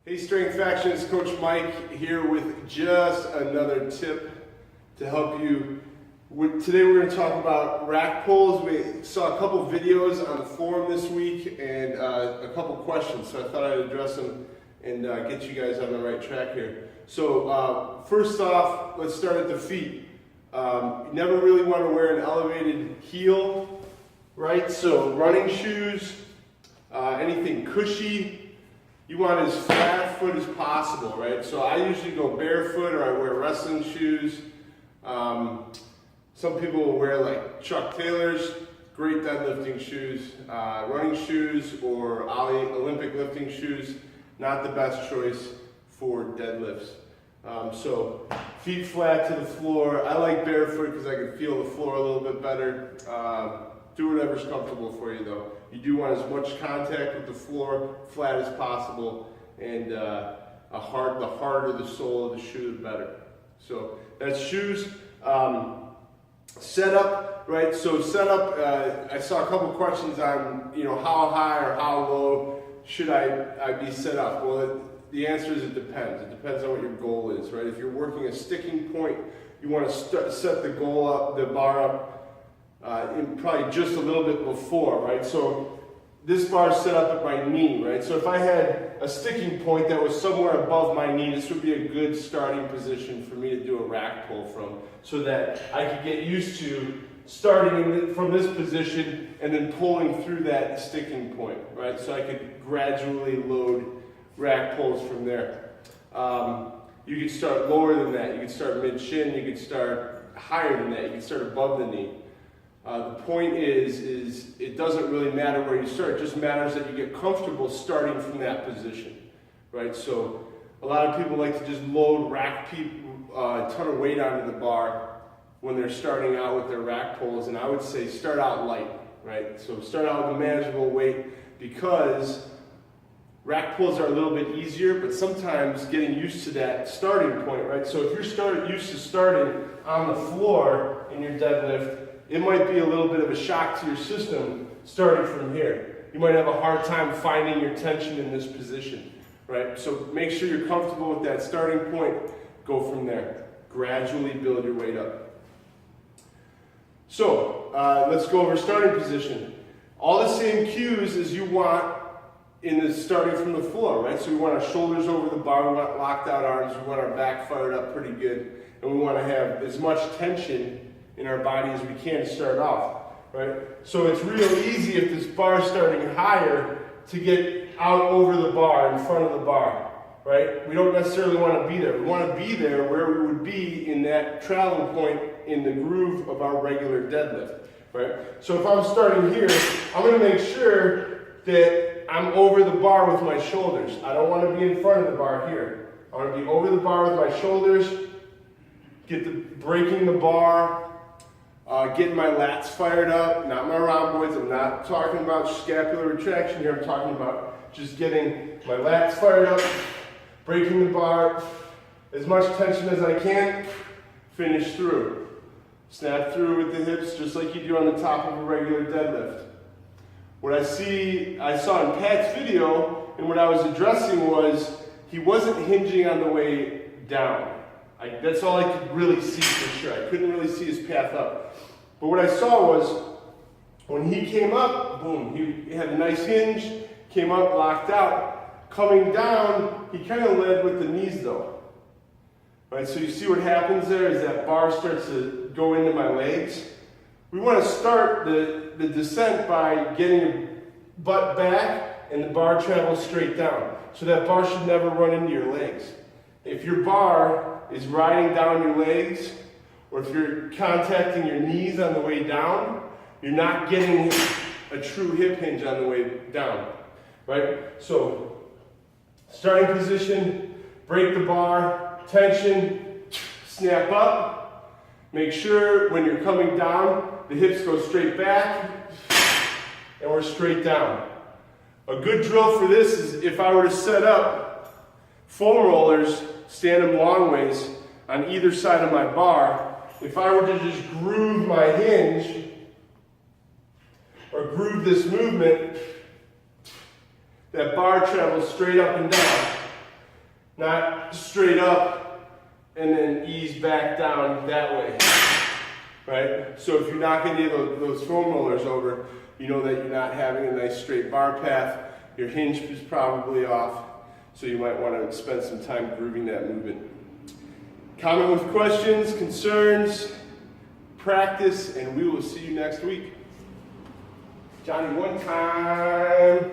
Hey Strength Faction, it's Coach Mike here with just another tip to help you. Today we're going to talk about rack pulls. We saw a couple videos on the forum this week and a couple questions, so I thought I'd address them and get you guys on the right track here. So first off, let's start at the feet. You never really want to wear an elevated heel, right? So running shoes, anything cushy. You want as flat foot as possible, right? So I usually go barefoot or I wear wrestling shoes. Some people will wear like Chuck Taylor's, great deadlifting shoes. Running shoes or Olympic lifting shoes, not the best choice for deadlifts. So feet flat to the floor. I like barefoot because I can feel the floor a little bit better. Do whatever's comfortable for you though. You do want as much contact with the floor, flat as possible, and the harder the sole of the shoe, the better. So that's shoes. Setup, right? So setup, I saw a couple questions on, how high or how low should I be set up? Well, the answer is it depends. It depends on what your goal is, right? If you're working a sticking point, you want to set the bar up probably just a little bit before, right? So this bar is set up at my knee, right? So if I had a sticking point that was somewhere above my knee, this would be a good starting position for me to do a rack pull from, so that I could get used to starting from this position and then pulling through that sticking point, right? So I could gradually load rack pulls from there. You could start lower than that. You could start mid-shin. You could start higher than that. You could start above the knee. The point is it doesn't really matter where you start. It just matters that you get comfortable starting from that position, right? So a lot of people like to just load a ton of weight onto the bar when they're starting out with their rack pulls, and I would say start out light, right? So start out with a manageable weight, because rack pulls are a little bit easier, but sometimes getting used to that starting point, right? So if you're used to starting on the floor in your deadlift, it might be a little bit of a shock to your system starting from here. You might have a hard time finding your tension in this position, right? So make sure you're comfortable with that starting point. Go from there. Gradually build your weight up. So let's go over starting position. All the same cues as you want in the starting from the floor, right? So we want our shoulders over the bar, we want locked out arms, we want our back fired up pretty good, and we want to have as much tension in our body as we can to start off, right? So it's real easy if this bar is starting higher to get out over the bar, in front of the bar, right? We don't necessarily want to be there. We want to be there where we would be in that travel point in the groove of our regular deadlift, right? So if I'm starting here, I'm going to make sure that I'm over the bar with my shoulders. I don't want to be in front of the bar here. I want to be over the bar with my shoulders, breaking the bar, getting my lats fired up, not my rhomboids. I'm not talking about scapular retraction here. I'm talking about just getting my lats fired up, breaking the bar, as much tension as I can, finish through. Snap through with the hips just like you do on the top of a regular deadlift. What I saw in Pat's video, and what I was addressing was he wasn't hinging on the way down. That's all I could really see for sure. I couldn't really see his path up. But what I saw was when he came up, boom, he had a nice hinge, came up, locked out. Coming down, he kind of led with the knees though. Right, so you see what happens there is that bar starts to go into my legs. We want to start the descent by getting your butt back and the bar travels straight down. So that bar should never run into your legs. If your bar is riding down your legs, or if you're contacting your knees on the way down, you're not getting a true hip hinge on the way down, right? So, starting position, break the bar, tension, snap up. Make sure when you're coming down, the hips go straight back, and we're straight down. A good drill for this is if I were to set up foam rollers, stand them long ways on either side of my bar. If I were to just groove my hinge or groove this movement, that bar travels straight up and down. not straight up and then ease back down that way, right? So if you knock any of those foam rollers over, you know that you're not having a nice straight bar path. Your hinge is probably off, so you might want to spend some time grooving that movement. Comment with questions, concerns, practice, and we will see you next week. Johnny, one time.